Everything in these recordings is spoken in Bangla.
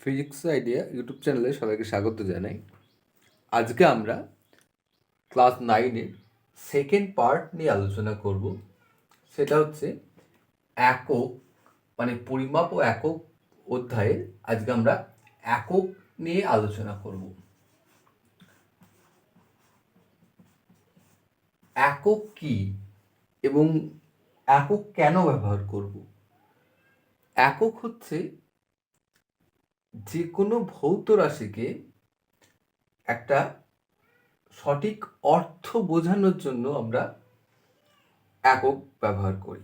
ফিজিক্স আইডিয়া ইউটিউব চ্যানেলে সবাইকে স্বাগত জানাই। আজকে আমরা ক্লাস 9-এর সেকেন্ড পার্ট নিয়ে আলোচনা করব। সেটা হচ্ছে একক, মানে পরিমাপ ও একক অধ্যায়ে আজকে আমরা একক নিয়ে আলোচনা করব। একক কি এবং একক কেন ব্যবহার করব? একক হচ্ছে যে কোনো ভৌত রাশিকে একটা সঠিক অর্থ বোঝানোর জন্য আমরা একক ব্যবহার করি।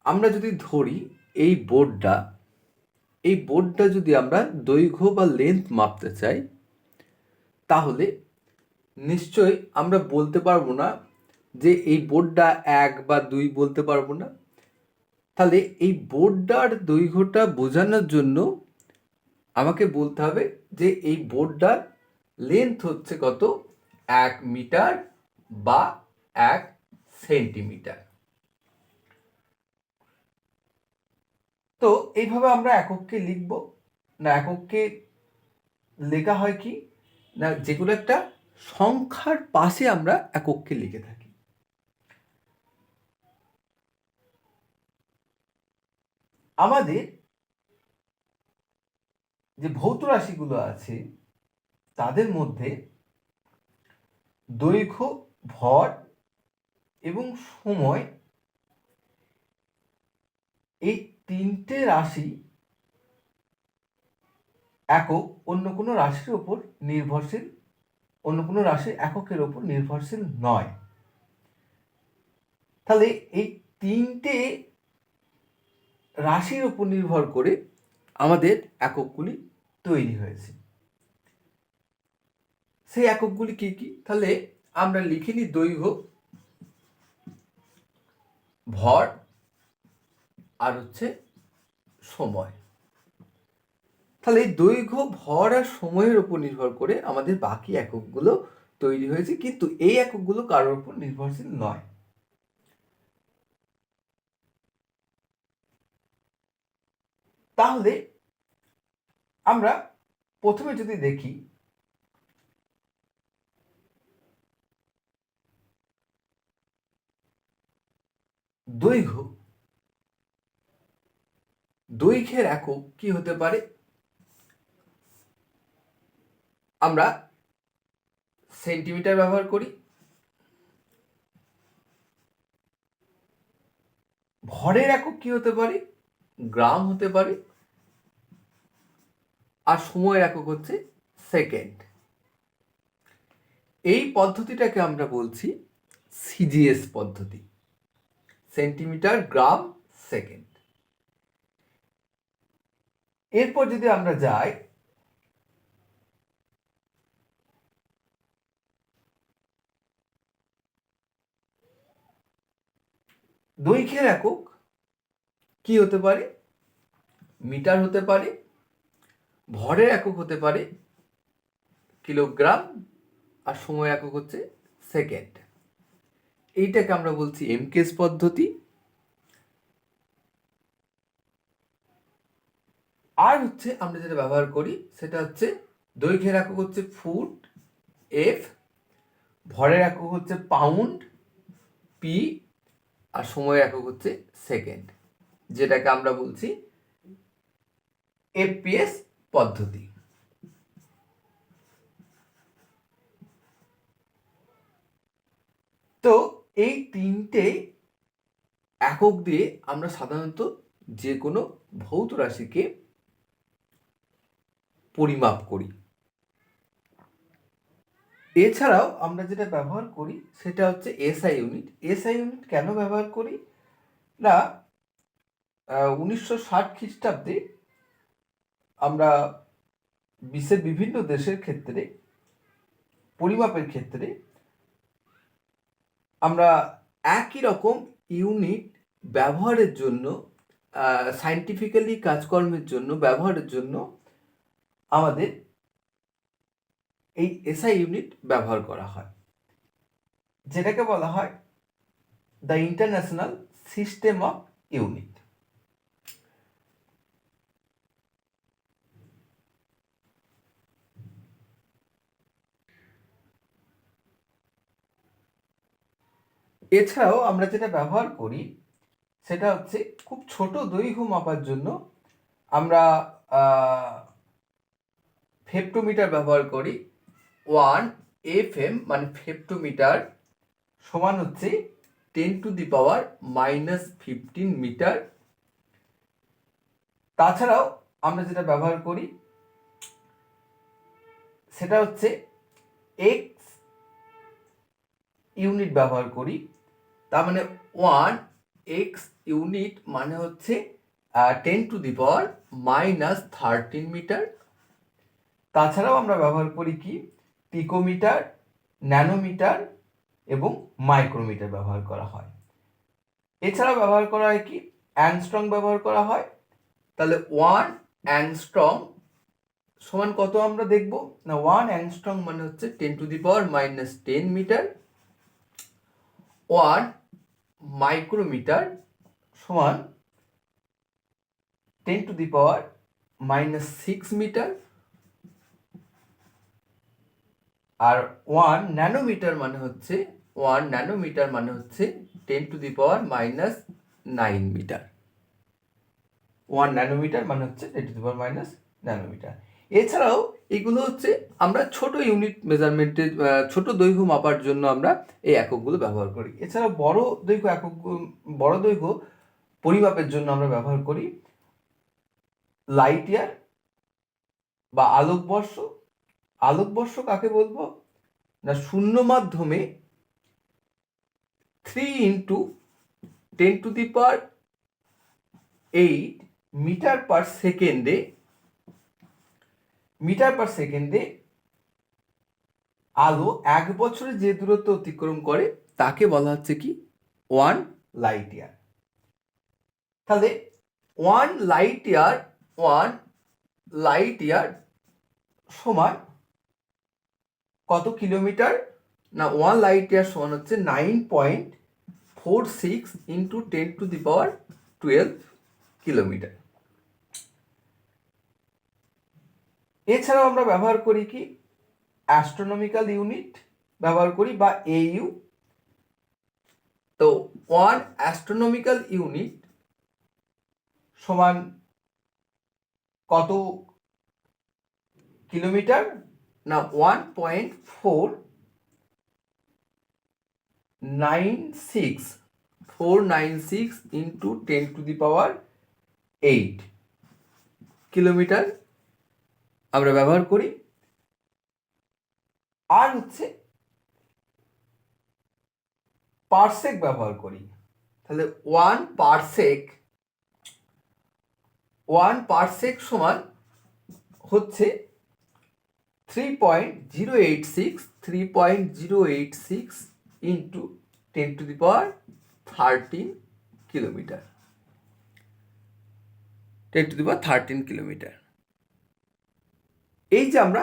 আমরা যদি ধরি এই বোর্ডটা যদি আমরা দৈর্ঘ্য বা লেন্থ মাপতে চাই, তাহলে নিশ্চয়ই আমরা বলতে পারবো না যে এই বোর্ডটা 1 বা 2 বলতে পারবো না। তাহলে এই বোর্ডটার দৈর্ঘ্যটা বোঝানোর জন্য আমাকে বলতে হবে যে এই বোর্ডটার লেন্থ হচ্ছে কত, 1 মিটার বা 1 সেন্টিমিটার। তো এইভাবে আমরা একককে লিখব না, একককে লেখা হয় কি না, যেগুলো একটা সংখ্যার পাশে আমরা একককে লিখে থাকি। আমাদের যে ভৌত রাশিগুলো আছে তাদের মধ্যে দৈর্ঘ্য, ভর এবং সময়, এই তিনটে রাশি একক অন্য কোনো রাশির ওপর নির্ভরশীল, অন্য কোনো রাশির এককের ওপর নির্ভরশীল নয়। তাহলে এই তিনটে রাশির ওপর নির্ভর করে আমাদের এককগুলি তৈরি হয়েছে। সেই এককগুলি কি কি? তাহলে আমরা লিখে নিই দৈর্ঘ্য, ভর আর হচ্ছে সময়। তাহলে এই দৈর্ঘ্য, ভর আর সময়ের উপর নির্ভর করে আমাদের বাকি এককগুলো তৈরি হয়েছে, কিন্তু এই এককগুলো কারোর উপর নির্ভরশীল নয়। তাহলে আমরা প্রথমে যদি দেখি দৈর্ঘ্যের একক কি হতে পারে? আমরা সেন্টিমিটার ব্যবহার করি। ভরের একক কি হতে পারে? গ্রাম হতে পারে। আর সময়ের একক হচ্ছে সেকেন্ড। এই পদ্ধতিটাকে আমরা বলছি সিজিএস পদ্ধতি, সেন্টিমিটার, গ্রাম, সেকেন্ড। এরপর যদি আমরা যাই দৈর্ঘ্যের একক কি হতে পারে? মিটার হতে পারে। ভরের একক হতে পারে কিলোগ্রাম, আর সময় একক হচ্ছে সেকেন্ড। এইটাকে আমরা বলছি এমকেস পদ্ধতি। আর হচ্ছে আমরা যেটা ব্যবহার করি সেটা হচ্ছে দৈর্ঘ্যের একক হচ্ছে ফুট, এফ, ভরের একক হচ্ছে পাউন্ড, পি, আর সময়ের একক হচ্ছে সেকেন্ড, যেটাকে আমরা বলছি এফপিএস পদ্ধতি। তো এই তিনটে একক দিয়ে আমরা সাধারণত যে কোনো ভৌত রাশিকে পরিমাপ করি। এছাড়াও আমরা যেটা ব্যবহার করি সেটা হচ্ছে এসআই ইউনিট। এসআই ইউনিট কেন ব্যবহার করি না, 1960 খ্রিস্টাব্দে আমরা বিশ্বের বিভিন্ন দেশের ক্ষেত্রে পরিমাপের ক্ষেত্রে আমরা একই রকম ইউনিট ব্যবহারের জন্য, সায়েন্টিফিক্যালি কাজকর্মের জন্য ব্যবহারের জন্য আমাদের এই এসআই ইউনিট ব্যবহার করা হয়, যেটাকে বলা হয় the international system of unit. এছাড়াও আমরা যেটা ব্যবহার করি সেটা হচ্ছে খুব ছোট দৈর্ঘ্য মাপার জন্য আমরা ফেপ্টোমিটার ব্যবহার করি। 1 FM মানে ফেপ্টোমিটার সমান হচ্ছে 10⁻⁻15 মিটার। তাছাড়াও আমরা যেটা ব্যবহার করি সেটা হচ্ছে এক্স ইউনিট ব্যবহার করি। তার মানে 1 x ইউনিট মানে হচ্ছে 10⁻⁻13 মিটার। তাছাড়াও আমরা ব্যবহার করি কি পিকোমিটার, ন্যানোমিটার এবং মাইক্রোমিটার ব্যবহার করা হয়। এছাড়াও ব্যবহার করা হয় কি অ্যাংস্ট্রং ব্যবহার করা হয়। তাহলে 1 অ্যাংস্ট্রং সমান কত আমরা দেখব না 1 অ্যাংস্ট্রং মানে হচ্ছে 10⁻⁻10 মিটার। 1 মাইক্রোমিটার সমান 10⁻⁻6 মিটার। আর 1 ন্যানোমিটার মানে হচ্ছে 10⁻⁻9 মিটার। 1 ন্যানোমিটার মানে হচ্ছে 10⁻⁻9 মিটার। এছাড়াও এগুলো হচ্ছে আমরা ছোট ইউনিট মেজারমেন্টের ছোট দৈর্ঘ্য মাপার জন্য আমরা এই এককগুলো ব্যবহার করি। এছাড়াও বড় দৈর্ঘ্য পরিমাপের জন্য আমরা ব্যবহার করি লাইট ইয়ার বা আলোকবর্ষ। আলোকবর্ষ কাকে বলবো না শূন্য মাধ্যমে 3 × 10⁸ মিটার পার সেকেন্ডে আলো 1 বছরে যে দূরত্ব অতিক্রম করে তাকে বলা হচ্ছে কি 1 লাইট ইয়ার। তাহলে 1 লাইট ইয়ার সমান কত কিলোমিটার না 1 লাইট ইয়ার সমান হচ্ছে 9.46 × 10⁻12 কিলোমিটার। এছাড়াও আমরা ব্যবহার করি কি অ্যাস্ট্রোনমিক্যাল ইউনিট ব্যবহার করি বা AU। তো 1 অ্যাস্ট্রোনমিক্যাল ইউনিট সমান কত কিলোমিটার না 1.496 × 10⁸ কিলোমিটার আমরা ব্যবহার করি। আর হচ্ছে পারসেক ব্যবহার করি। তাহলে 1 পারসেক সমান হচ্ছে 3.086 × 10⁻13 কিলোমিটার। 10⁻13 কিলোমিটার। এই যে আমরা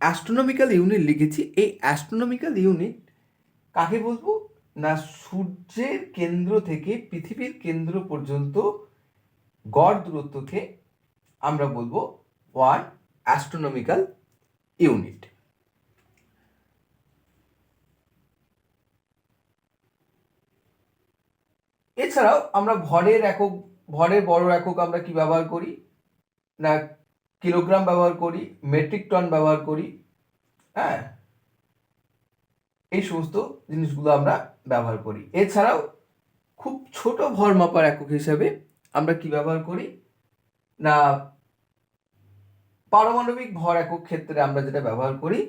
অ্যাস্ট্রোনমিক্যাল ইউনিট লিখেছি, এই অ্যাস্ট্রোনমিক্যাল ইউনিট কাকে বলবো না সূর্যের কেন্দ্র থেকে পৃথিবীর কেন্দ্র পর্যন্ত গড় দূরত্বকে আমরা বলবো 1 অ্যাস্ট্রোনমিক্যাল ইউনিট। এছাড়াও আমরা ভরের বড় একক আমরা কি ব্যবহার করি না কিলোগ্রাম ব্যবহার করি, মেট্রিক টন ব্যবহার করি। হ্যাঁ, এই সমস্ত জিনিসগুলো আমরা ব্যবহার করি। এছাড়াও খুব ছোট ভর মাপার একক হিসেবে আমরা কি ব্যবহার করি না পারমাণবিক ভর একক ক্ষেত্রে আমরা যেটা ব্যবহার করি।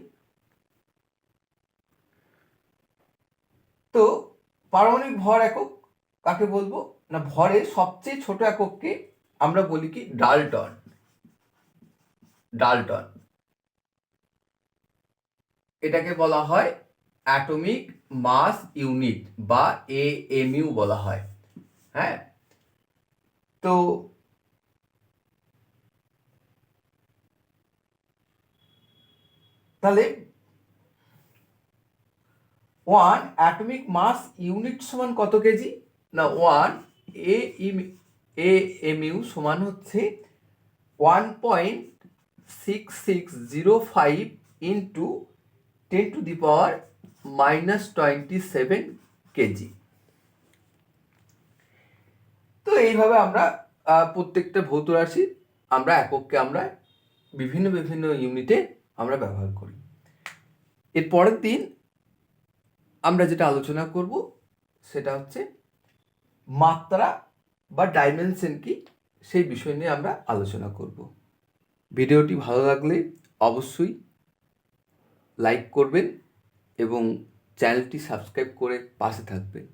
তো পারমাণবিক ভর একক কাকে বলবো না ভরের সবচেয়ে ছোট একককে আমরা বলি কি ডালটন। এটাকে বলা হয় অ্যাটমিক মাস ইউনিট বা AMU বলা হয়। হ্যাঁ, তো তাহলে 1 অ্যাটমিক মাস ইউনিট সমান কত কেজি না 1 AMU সমান হচ্ছে 1.6605 × 10⁻⁻27 কেজি। তো এইভাবে আমরা প্রত্যেকটা ভৌত রাশি আমরা একককে আমরা বিভিন্ন বিভিন্ন ইউনিটে আমরা ব্যবহার করি। এর পরের দিন আমরা যেটা আলোচনা করব সেটা হচ্ছে মাত্রা বা ডাইমেনশন কি, সেই বিষয় নিয়ে আমরা আলোচনা করব। ভিডিওটি ভালো লাগলে অবশ্যই লাইক করবেন এবং চ্যানেলটি সাবস্ক্রাইব করে পাশে থাকবেন।